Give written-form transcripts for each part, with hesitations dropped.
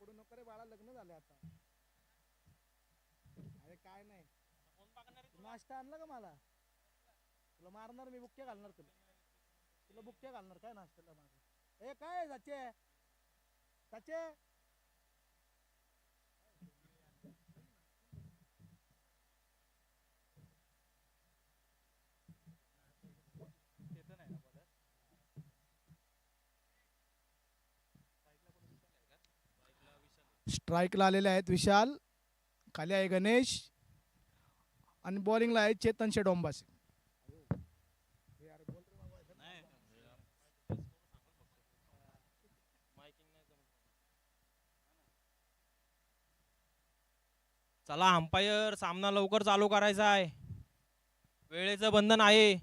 पडू नको रे बाळा, लग्न झाले आता. अरे काय नाही, नाश्ता आणला का मला? तुला मारणार मी, बुक्के घालणार तुला. तुला बुक्के घालणार काय नाश्त्याला माझं? ए काय सचे सचे. स्ट्राईकला आलेले आहेत विशाल, खाली आहे गणेश आणि बॉलिंगला आहे चेतन शेडोंबासे. चला अंपायर, सामना लवकर चालू करायचा आहे, वेळेचं बंधन आहे.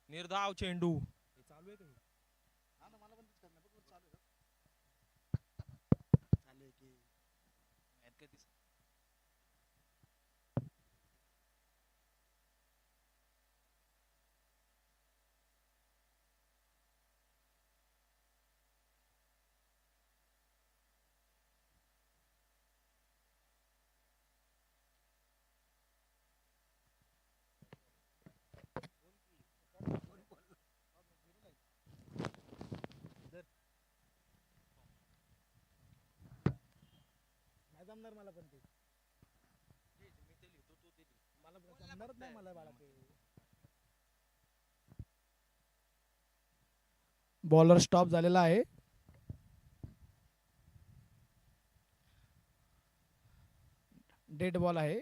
निर्धाव चेंडू चालू आहे का? हा ना, मला पण तेच करणार, बघ चालू आहे चालू आहे की नाही जमणार मला पण ते. मला जमणारच नाही मला बाळा ते. बॉलर स्टॉप झालेला आहे. डेड बॉल आहे.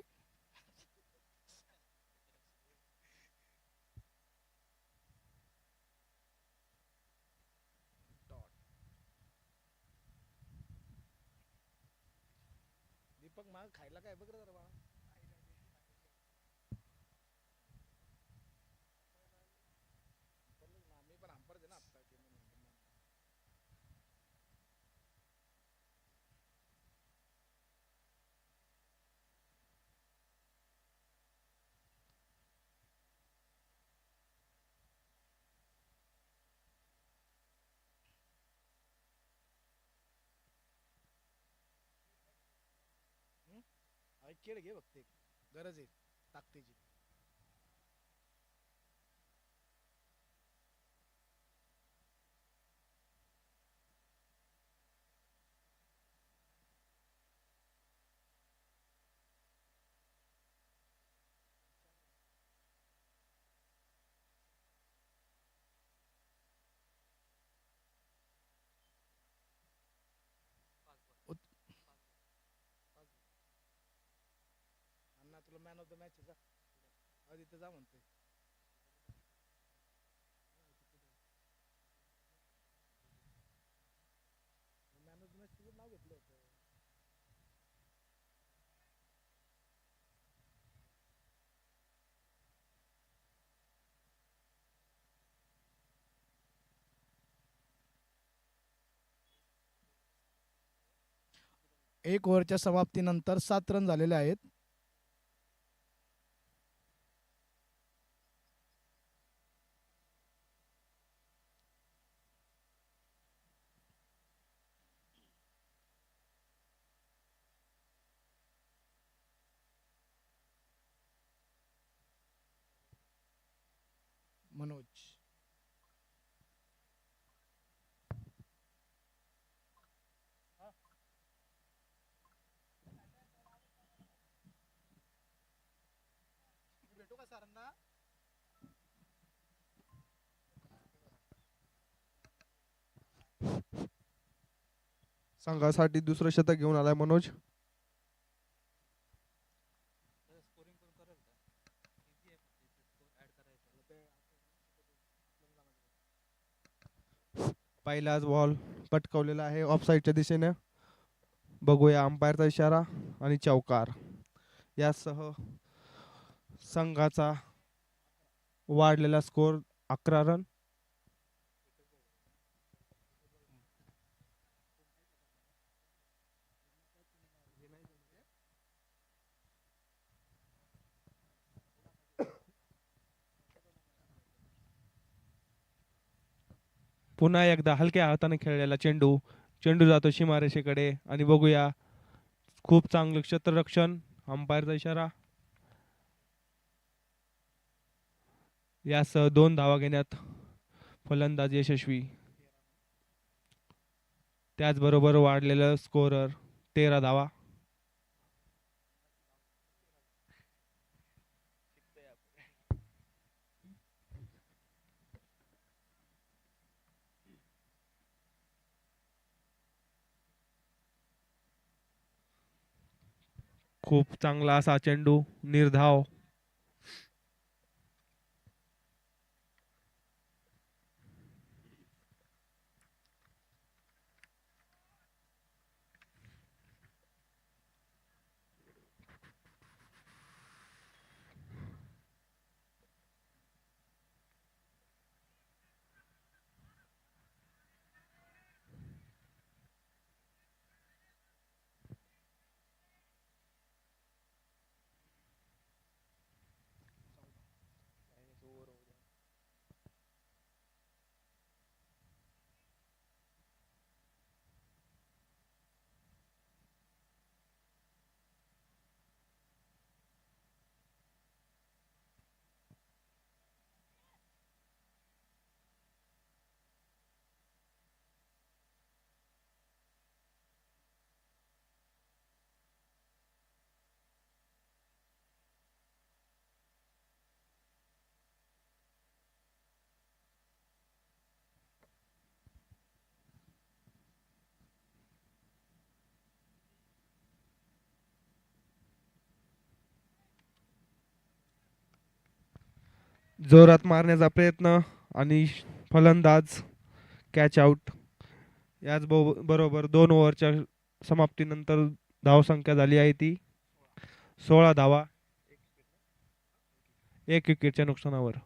दीपक माग खायला काय बघ रे जरा बाळा. मी पण अंपर दे ना आता. खेळ घे बघते, गरज आहे ताकदीची. अण्णा तुला मॅन ऑफ द मॅच जा, तिथं जा म्हणतोय. मॅन ऑफ द मॅच तुझं नाव घेतलं होतं. एक ओव्हरच्या समाप्तीनंतर 7 रन झालेले आहेत. मनोज भेटू का सरांना? संघासाठी दुसरं शतक घेऊन आलाय मनोज. पहिलाच बॉल पटकवलेला आहे ऑफसाईडच्या दिशेने. बघूया अंपायरचा इशारा आणि चौकार. यासह संघाचा वाढलेला स्कोर 11 रन. पुन्हा एकदा हलक्या हाताने खेळलेला चेंडू. चेंडू जातो सीमारेषेकडे आणि बघूया खूप चांगलं क्षेत्ररक्षण. अंपायरचा इशारा. यासह 2 धावा घेण्यात फलंदाज यशस्वी. त्याचबरोबर वाढलेलं स्कोरर 13 धावा. खूप चांगला असा चेंडू निर्धाव. जोरात मारण्याचा प्रयत्न आणि फलंदाज कॅच आउट. याच बरोबर 2 ओव्हरच्या समाप्तीनंतर धावसंख्या झाली आहे ती 16 धावा 1 विकेटच्या नुकसानावर.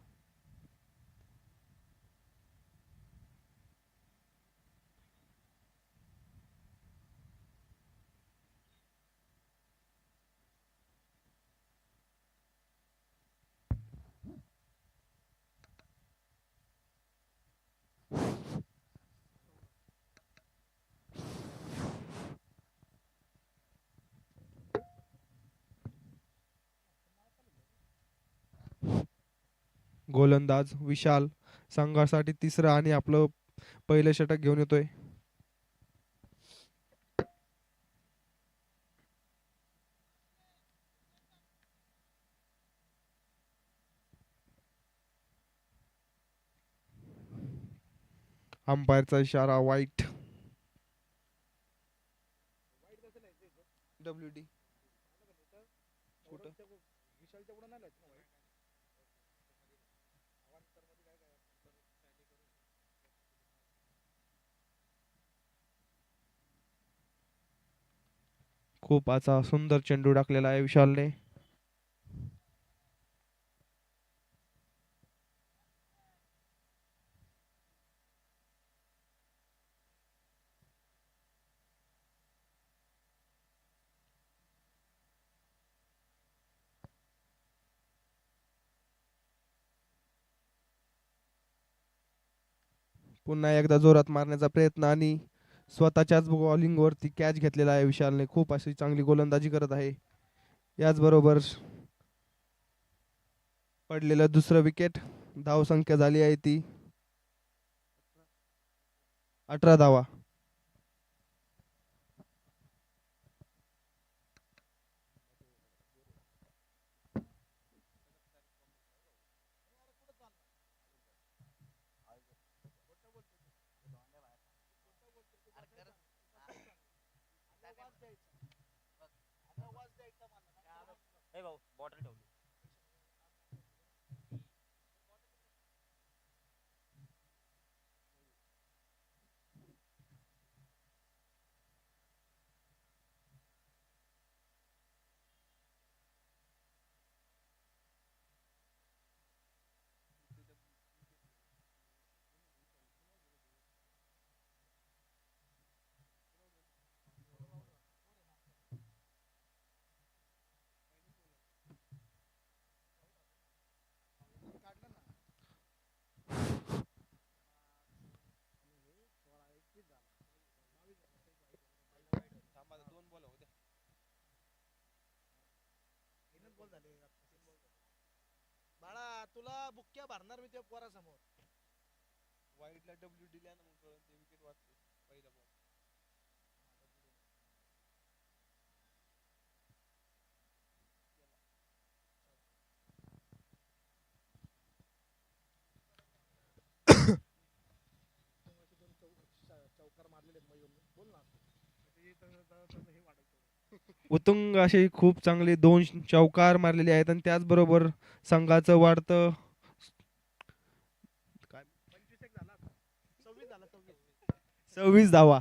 गोलंदाज विशाल संघासाठी तिसरं आणि आपलं पहिलं षटक घेऊन येतोय. अंपायरचा इशारा वाईट. WD खूप असा सुंदर चेंडू टाकलेला आहे विशालने. पुन्हा एकदा जोरात मारण्याचा प्रयत्न आणि स्वतःच्याच बॉलिंग वरती कॅच घेतलेला आहे विशालने. खूप अशी चांगली गोलंदाजी करत आहे. याचबरोबर पडलेलं दुसरं विकेट. धावसंख्या झाली आहे ती 18 धावा. बॉल झाले. बाळा तुला बुक्क्या भरणार मी त्या पोरासमोर. वाईडला डब्ल्यू दिल्या ना मग ते विकेट वाचते पहिला बॉल. चौकार मारलेले आहेत मयूरने. बोल ना. हे वाढायचं. उतुंग असे खूप चांगले 2 चौकार मारलेले आहेत आणि त्याचबरोबर संघाचं वाढतं 25 झाला आता. 26 झाला 26. 26 धावा.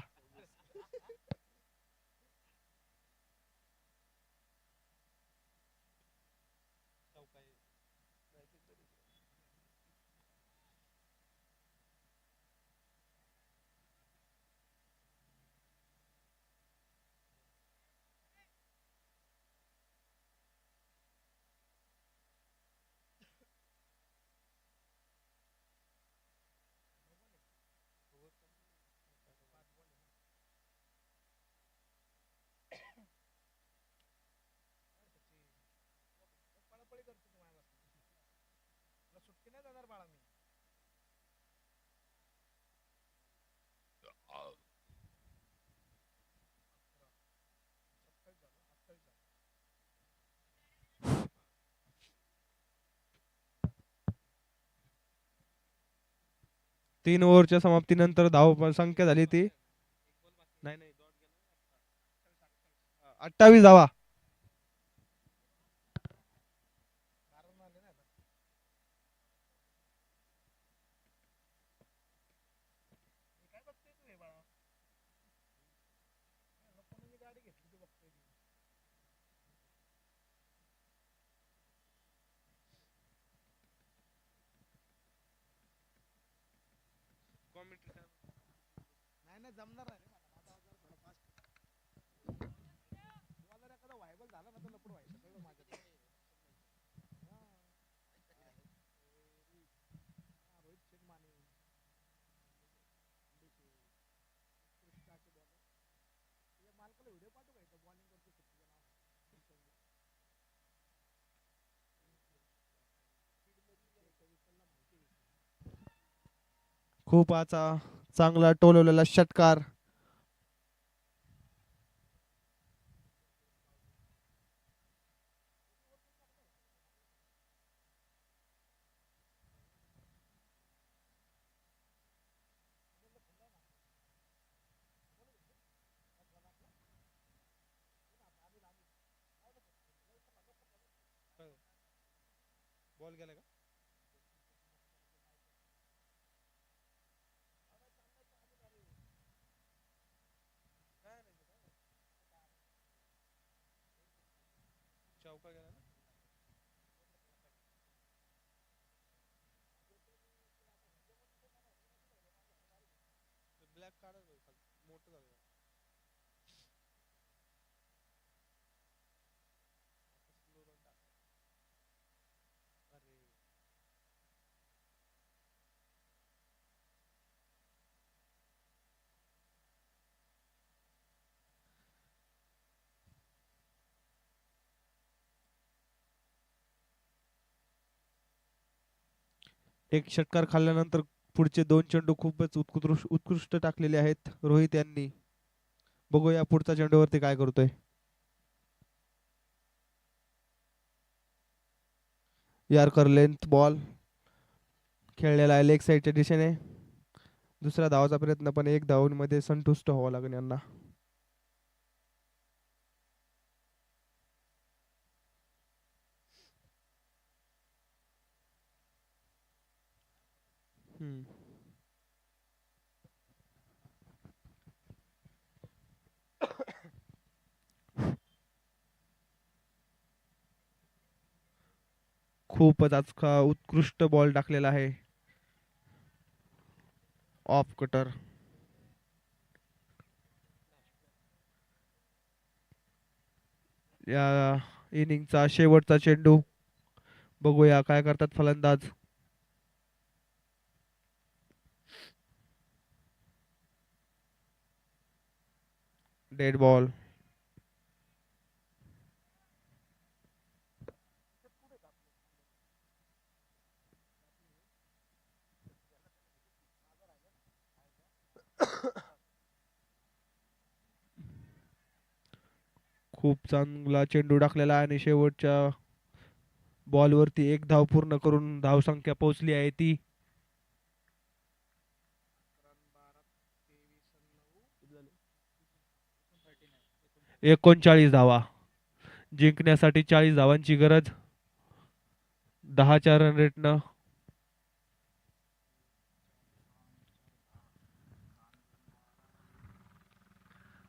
पळापळी करतो तू माझ्या. तुला सुट्टी नाही देणार बाळा मी. सत्तावीस झालं, 28 झालं. 3 ओव्हरच्या समाप्तीनंतर धाव संख्या झाली ती नाही नाही 28 धावा. कारण आले ना आता. मी काय बघतोय तू हे बाळा. लोकांनी गाडी घेतली ती बघतोय ती. नाही नाही जमणार नाही रे मला. माझा आवाज जरा थोडा फास्ट. तुला जर एखादा व्हायबल झाला ना तर लपड व्हायचं कळलं माझ्या. हा. रोहित शर्माने उत्कृष्टाचे बॉलर. तुझ्या मालकाला व्हिडिओ पाठवू का इथं बॉलिंग करतो सुट्टीचं नाव. खूप आचा चांगला टोलवलेला षटकार. बॉल गेला का? चौका गेला ना. ब्लॅक कार्ड मोठं झालं. एक षटकार खाल्ल्यानंतर पुढचे 2 चेंडू खूपच उत्कृष्ट टाकलेले आहेत रोहित यांनी. बघूया पुढचा चेंडूवरती काय करतोय. यार्कर लेंथ बॉल खेळलेला आहे लेग साईडच्या दिशेने. दुसऱ्या धावाचा प्रयत्न पण 1 धावांमध्ये संतुष्ट व्हावं लागेल यांना. खूपच आज उत्कृष्ट बॉल टाकलेला आहे. Off cutter. या इनिंगचा शेवटचा चेंडू. बघूया काय करतात फलंदाज. Dead ball. खूप चांगला चेंडू टाकलेला आहे आणि शेवटच्या बॉलवरती एक धाव पूर्ण करून धावसंख्या पोहोचली आहे ती 39 धावा. जिंकण्यासाठी 40 धावांची गरज. 10च्या रन रेटनं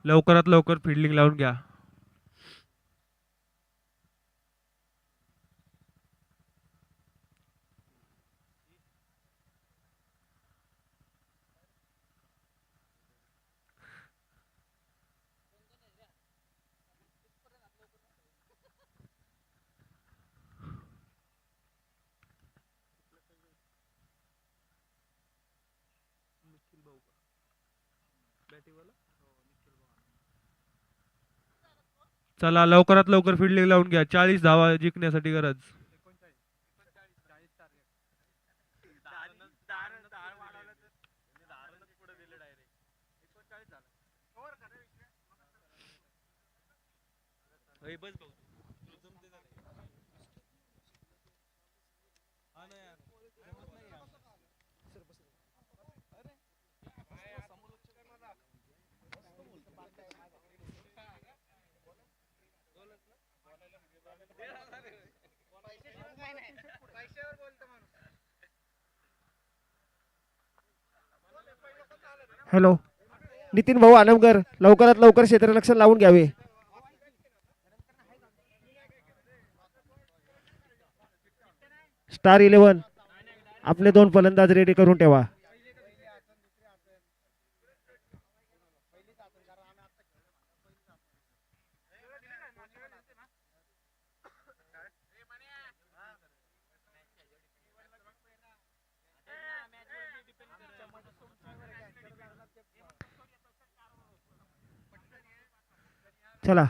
लवकरात लवकर फिल्डिंग लावून घ्या. चला लवकरात लवकर फिल्डिंग लावून घ्या. 40 धावा जिंकण्यासाठी गरज. हॅलो नितीन भाऊ आनमकर, लवकरात लवकर क्षेत्ररक्षण लावून घ्यावे. स्टार 11 आपले 2 फलंदाज रेडी करून ठेवा. चला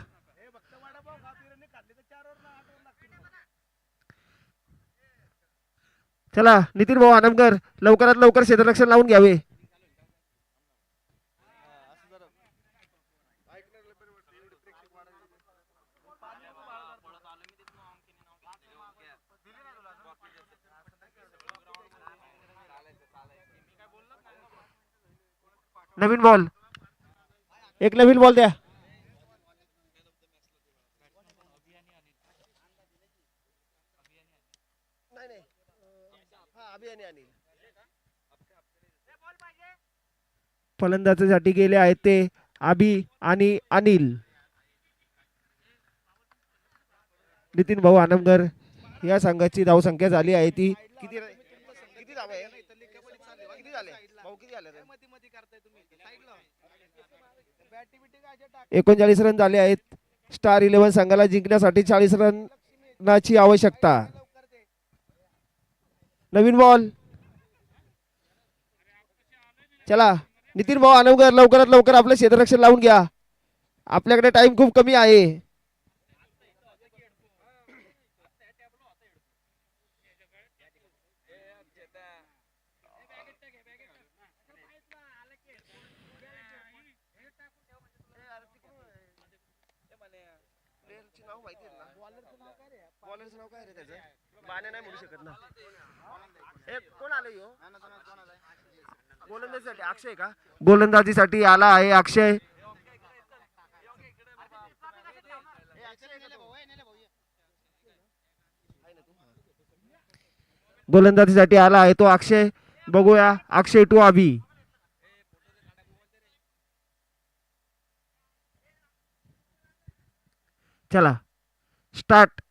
चला नितीन भाऊ आनमकर, लवकरात लवकर क्षेत्ररक्षण लावून घ्यावे. नवीन बॉल, एक नवीन बॉल द्या. फलंदाजीसाठी गेले आहेत ते आबी आणि अनिल. नितीन भाऊ आनमकर या संघाची धावसंख्या झाली आहे ती किती धाव आहे? किती झाले भाऊ? किती झाले? 39 रन झाले आहेत. स्टार 11 संघाला जिंकण्यासाठी 40 रनाची आवश्यकता. नवीन बॉल. चला नितीन भाऊ आनमकर, लवकरात लवकर आपलं क्षेत्ररक्षण लावून घ्या. आपल्याकडे टाइम खूप कमी आहे. अक्षय का गोलंदाजीसाठी आला आहे? अक्षय गोलंदाजीसाठी आला आहे तो अक्षय. बघूया अक्षय टू आबी. चला स्टार्ट.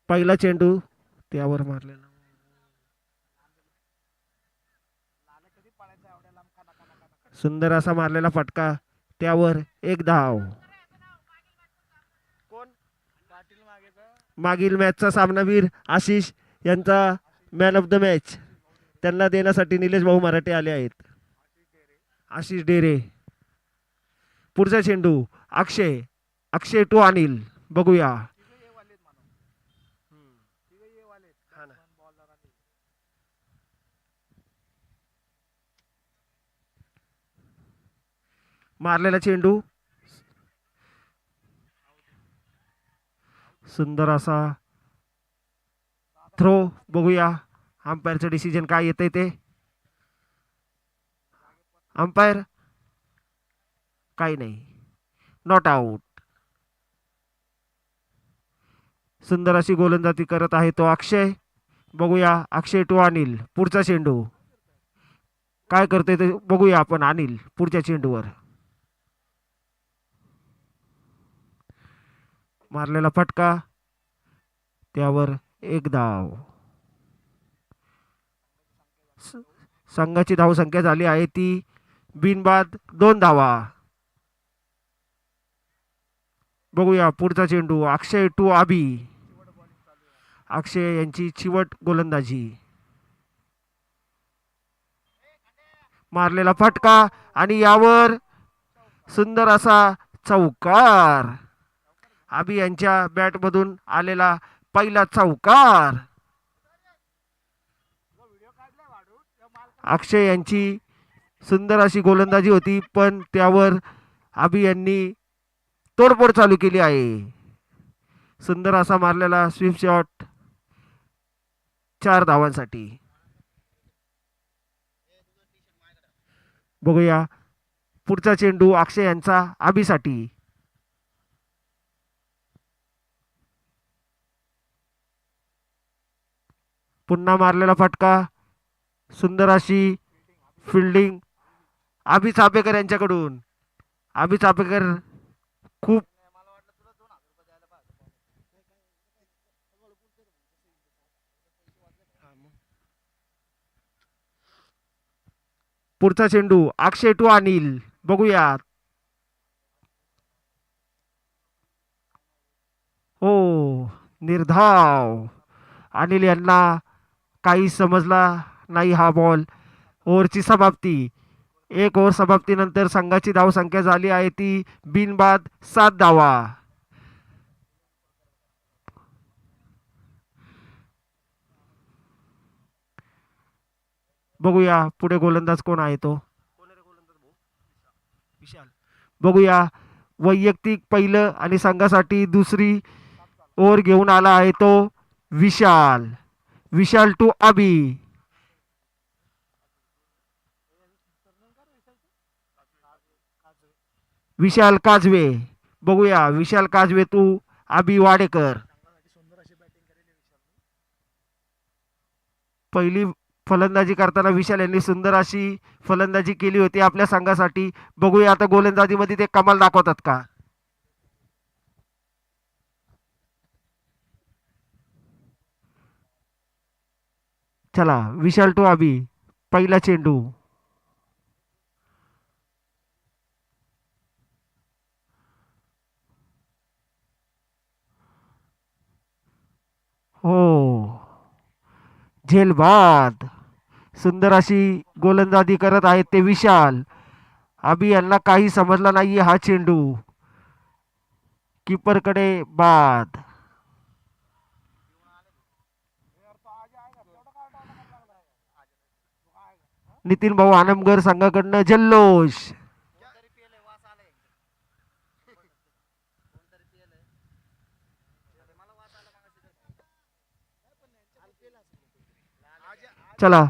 पहिला चेंडू त्यावर मारलेला. सुंदर असा मारलेला फटका, त्यावर एक धाव. मागील मॅचचा सामनावीर आशिष यांचा मॅन ऑफ द मॅच त्यांना देण्यासाठी निलेश भाऊ मराठे आले आहेत. आशिष डेरे. पुढचा चेंडू अक्षय. अक्षय टू अनिल. बघूया मारलेला चेंडू सुंदर असा थ्रो. बघूया अंपायरचं डिसिजन काय येतंय ते. अंपायर काही नाही, नॉट आउट. सुंदर अशी गोलंदाजी करत आहे तो अक्षय. बघूया अक्षय टू अनिल. पुढचा चेंडू काय करतोय ते बघूया आपण. अनिल पुढच्या चेंडूवर मारलेला फटका, त्यावर एक धाव. संघाची धावसंख्या झाली आहे ती बिनबाद 2 धावा. बघूया पुढचा चेंडू अक्षय टू आबी. अक्षय यांची चिवट गोलंदाजी. मारलेला फटका आणि यावर सुंदर असा चौकार. आबी यांच्या बॅटमधून आलेला पहिला चौकार. अक्षय यांची सुंदर अशी गोलंदाजी होती, पण त्यावर आबी यांनी तोडफोड चालू केली आहे. सुंदर असा मारलेला स्वीप शॉट 4 धावांसाठी. बघूया पुढचा चेंडू अक्षय यांचा आबीसाठी. पुन्हा मारलेला फटका. सुंदर अशी फिल्डिंग आबी चापेकर यांच्याकडून. आबी चापेकर खूप पुढचा चेंडू अक्षय टू अनिल. बघूया हो, निर्धाव. अनिल यांना काही समजला नाही हा बॉल. ओव्हरची समाप्ती. 1 ओव्हर समाप्तीनंतर संघाची धावसंख्या झाली आहे ती बिनबाद 7 धावा. बघूया पुढे गोलंदाज कोण आहे तो. विशाल. बघूया वैयक्तिक पहिलं आणि संघासाठी दुसरी ओव्हर घेऊन आला आहे तो विशाल. विशाल टू आबी. विशाल काजवे. बघूया विशाल काजवे तू आबी वाडेकर. पहिली फलंदाजी करताना विशाल यांनी सुंदर अशी फलंदाजी केली होती आपल्या संघासाठी. बघूया आता गोलंदाजीमध्ये ते कमाल दाखवतात का. चला विशाल टू आबी. पहिला चेंडू हो, झेलबाद. सुंदर अशी गोलंदाजी करत आहेत ते विशाल. आबी यांना काही समजला नाही हा चेंडू. कीपरकडे बाद. नितीन भाऊ आनमगर संघाकडनं जल्लोष. चला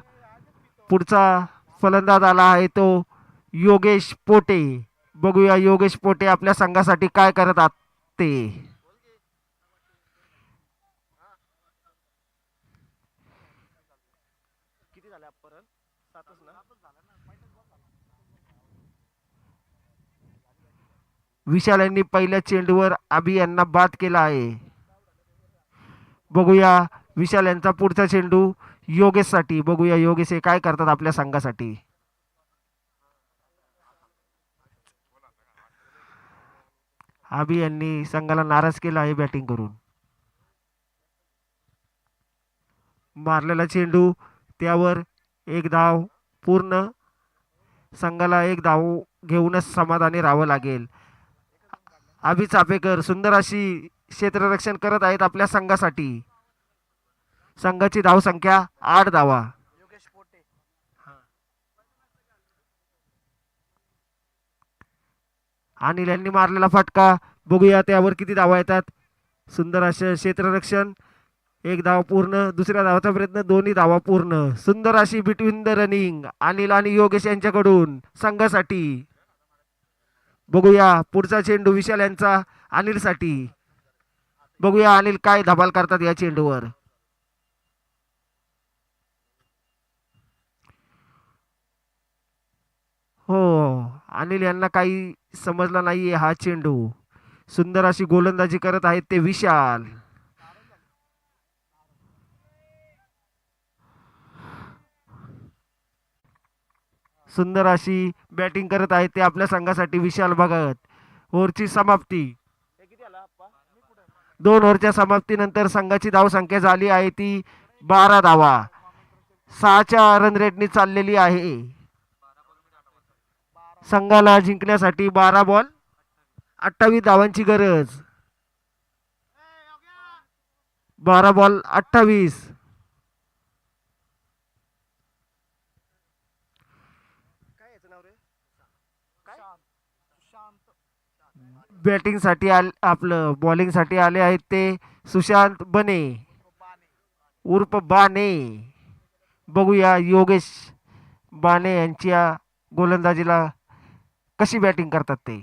पुढचा फलंदाज आला आहे तो योगेश पोटे. बघूया योगेश पोटे आपल्या संघासाठी काय करत आहात ते. विशाल यांनी पहिल्या चेंडूवर आबी यांना बाद केला आहे. बघूया विशाल यांचा पुढचा चेंडू योगेश साठी. बघूया योगेश हे काय करतात आपल्या संघासाठी. आबी यांनी संघाला नाराज केला आहे बॅटिंग करून. मारलेला चेंडू त्यावर एक धाव. पूर्ण संघाला एक धाव घेऊनच समाधानी राहावं लागेल. आबी चापेकर सुंदर अशी क्षेत्ररक्षण करत आहेत आपल्या संघासाठी. संघाची धावसंख्या 8 धावा. अनिल यांनी मारलेला फटका. बघूया त्यावर किती धावा येतात. सुंदर असं क्षेत्ररक्षण. एक धाव पूर्ण. दुसऱ्या धावाचा प्रयत्न. दोन्ही धावा पूर्ण. सुंदर अशी बिटवीन द रनिंग अनिल आणि योगेश यांच्याकडून संघासाठी. बघूया पुढचा चेंडू विशाल यांचा अनिलसाठी. बघूया अनिल काय धमाल करतात या चेंडूवर. हो, अनिल यांना काही समजला नाहीये हा चेंडू. सुंदर अशी गोलंदाजी करत आहेत ते विशाल. सुंदर अशी बॅटिंग करत आहेत ते आपल्या संघासाठी विशाल भगत. ओव्हरची समाप्ती. 2 ओव्हरच्या समाप्तीनंतर संघाची धावसंख्या झाली आहे ती 12 धावा. 6च्या रन रेटनी चाललेली आहे. संघाला जिंकण्यासाठी 12 बॉल 28 धावांची गरज. 12 बॉल 28. बॅटिंग साठी आपलं बॉलिंग साठी आले आहेत ते सुशांत बने उर्फ बाने. बघूया योगेश बाने यांच्या गोलंदाजीला कशी बॅटिंग करतात ते.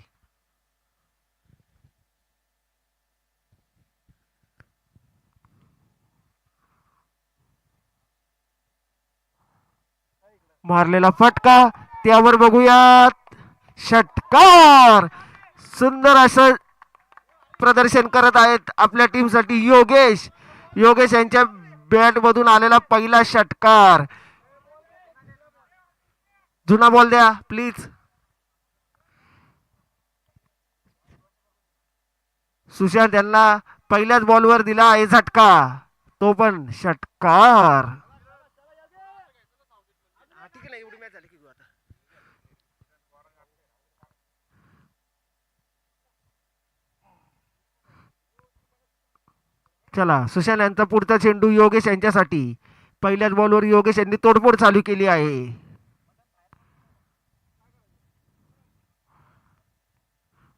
मारलेला फटका. त्यावर बघूयात षटकार. सुंदर असं प्रदर्शन करत आहेत आपल्या टीमसाठी योगेश. योगेश यांच्या बॅट मधून आलेला पहिला षटकार. जुना बॉल द्या प्लीज. सुशांत यांना पहिल्याच बॉलवर दिला आहे झटका. तो पण षटकार. चला सुशांत यांचा पुढचा चेंडू योगेश यांच्यासाठी. पहिल्याच बॉलवर योगेश यांनी तोडफोड चालू केली आहे.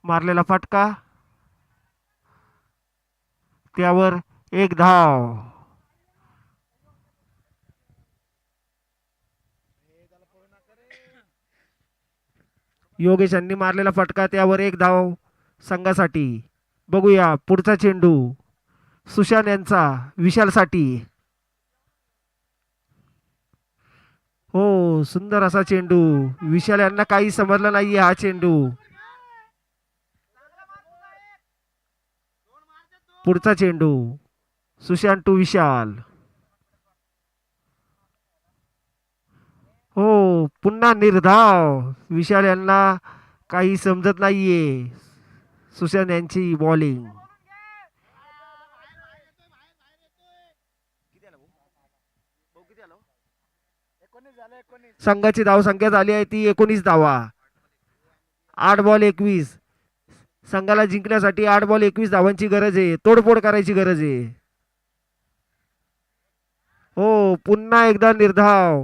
मारलेला फटका. त्यावर एक धाव. योगेश यांनी मारलेला फटका. त्यावर एक धाव संघासाठी. बघूया पुढचा चेंडू सुशांत यांचा विशालसाठी. हो, सुंदर असा चेंडू. विशाल यांना काही समजलं नाहीये हा चेंडू. पुढचा चेंडू सुशांत टू विशाल. हो, पुन्हा निर्धाव. विशाल यांना काही समजत नाहीये सुशांत यांची बॉलिंग. संघाची धाव संख्या झाली आहे ती 19 धावा. 8 बॉल 21. संघाला जिंकण्यासाठी 8 बॉल 21 धावांची गरज आहे. तोडफोड करायची गरज आहे. हो, पुन्हा एकदा निर्धाव.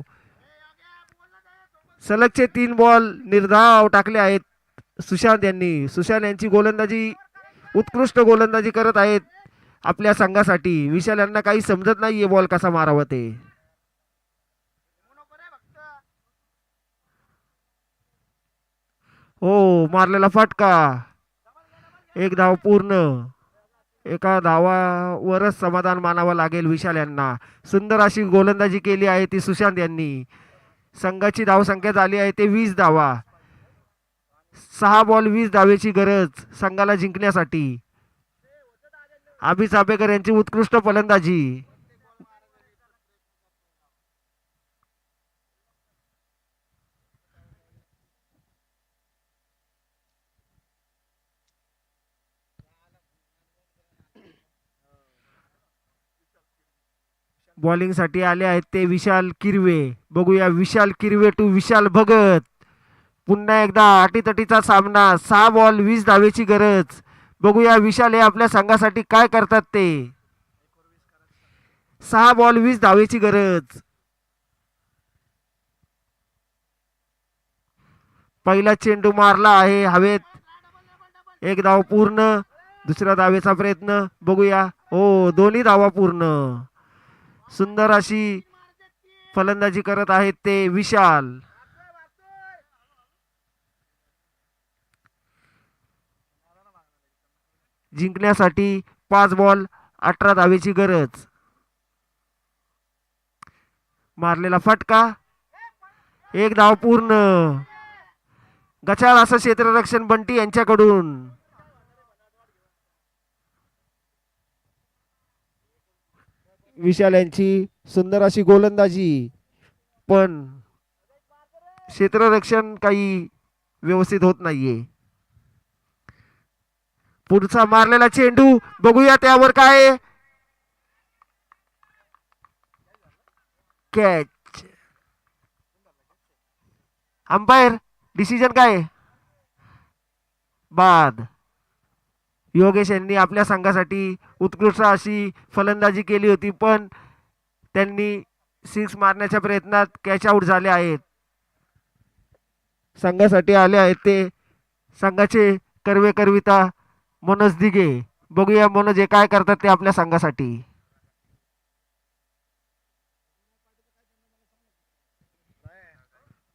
सलगचे 3 बॉल निर्धाव टाकले आहेत सुशांत यांनी. सुशांत यांची गोलंदाजी उत्कृष्ट गोलंदाजी करत आहेत आपल्या संघासाठी. विशाल यांना काही समजत नाहीये बॉल कसा मारावा ते. हो, मारलेला फटका. एक धाव पूर्ण. एका धावावरच समाधान मानावं लागेल विशाल यांना. सुंदर अशी गोलंदाजी केली आहे ती सुशांत यांनी. संघाची धावसंख्या झाली आहे ते 20 धावा. 6 बॉल 20 धावेची गरज संघाला जिंकण्यासाठी. अभि चापेकर यांची उत्कृष्ट फलंदाजी. बॉलिंग साठी आले आहेत ते विशाल किरवे. बघूया विशाल किरवे टू विशाल भगत. पुन्हा एकदा अटीतटीचा सामना. 6 बॉल 20 धावेची गरज. बघूया विशाल हे आपल्या संघासाठी काय करतात ते. 6 बॉल 20 धावेची गरज. पहिला चेंडू मारला आहे हवेत. एक धाव पूर्ण. दुसऱ्या धावेचा प्रयत्न बघूया. हो, दोन्ही धावा पूर्ण. सुंदर अशी फलंदाजी करत आहेत ते विशाल. जिंकण्यासाठी 5 बॉल 18 धावेची गरज. मारलेला फटका, एक धाव पूर्ण. गचाळ असं क्षेत्ररक्षण बंटी यांच्याकडून. विशाल यांची सुंदर अशी गोलंदाजी, पण क्षेत्ररक्षण काही व्यवस्थित होत नाहीये. पुढचा मारलेला चेंडू बघूया त्यावर काय. कॅच. अंपायर डिसिजन काय? बाद. योगेश यांनी आपल्या संघासाठी उत्कृष्ट अशी फलंदाजी केली होती, पण त्यांनी 6 मारण्याच्या प्रयत्नात कॅच आउट झाले आहेत. संघासाठी आले आहेत ते संघाचे कर्वे करविता मनोज दिघे. बघूया मनोज हे काय करतात ते आपल्या संघासाठी.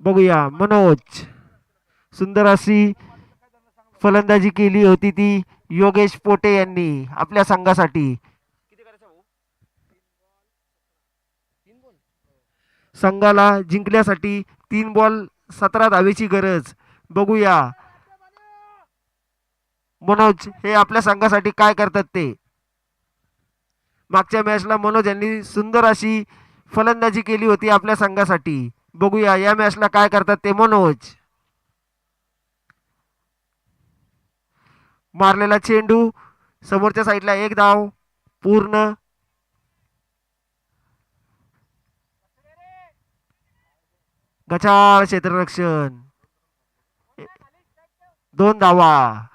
बघूया मनोज. सुंदर अशी फलंदाजी केली होती ती योगेश पोटे यांनी आपल्या संघासाठी. संघाला जिंकण्यासाठी 3 बॉल 17 धावेची गरज. बघूया मनोज हे आपल्या संघासाठी काय करतात ते. मागच्या मॅचला मनोज यांनी सुंदर अशी फलंदाजी केली होती आपल्या संघासाठी. बघूया या मॅचला काय करतात ते मनोज. मारलेला चेंडू समोरच्या साईडला, एक धाव पूर्ण. गचाळ क्षेत्ररक्षण, 2 धावा.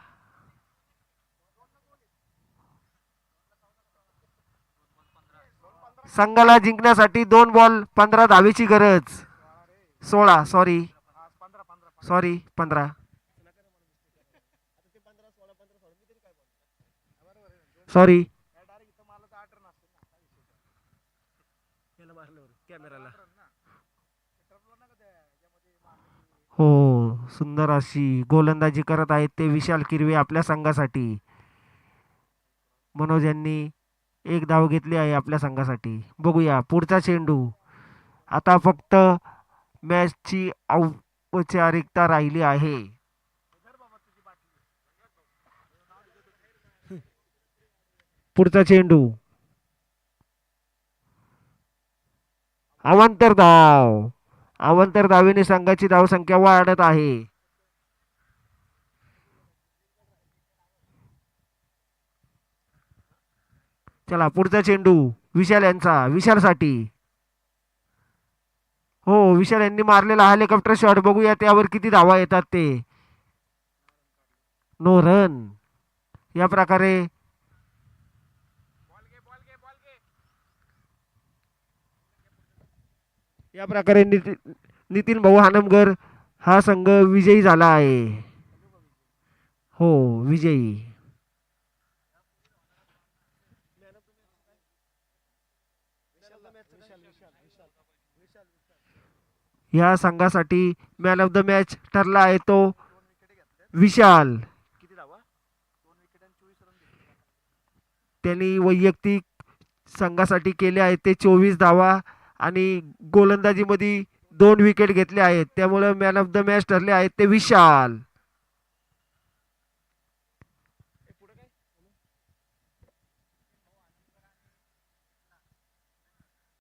संघाला जिंकण्यासाठी 2 बॉल 15 धावेची गरज. 16 सॉरी 15 सॉरी. हो, सुंदर अशी गोलंदाजी करत आहेत ते विशाल किरवे आपल्या संघासाठी. मनोज यांनी 1 धाव घेतली आहे आपल्या संघासाठी. बघूया पुढचा चेंडू. आता फक्त मॅचची औपचारिकता राहिली आहे. पुढचा चेंडू, अवांतर धाव. अवांतर धावेने संघाची धावसंख्या वाढत आहे. चला पुढचा चेंडू विशाल यांचा, विशालसाठी. हो, विशाल यांनी मारलेला हेलिकॉप्टर शॉट. बघूया त्यावर किती धावा येतात ते. No run. या प्रकारे नितीन भाऊ हानमगर हा संघ विजयी झाला आहे. हो, विजयी. या संघासाठी मॅन ऑफ द मॅच ठरला आहे तो विशाल. त्यांनी वैयक्तिक संघासाठी केले आहेत ते 24 धावा आणि गोलंदाजीमध्ये 2 विकेट घेतले आहेत. त्यामुळे मॅन ऑफ द मॅच ठरले आहेत ते विशाल.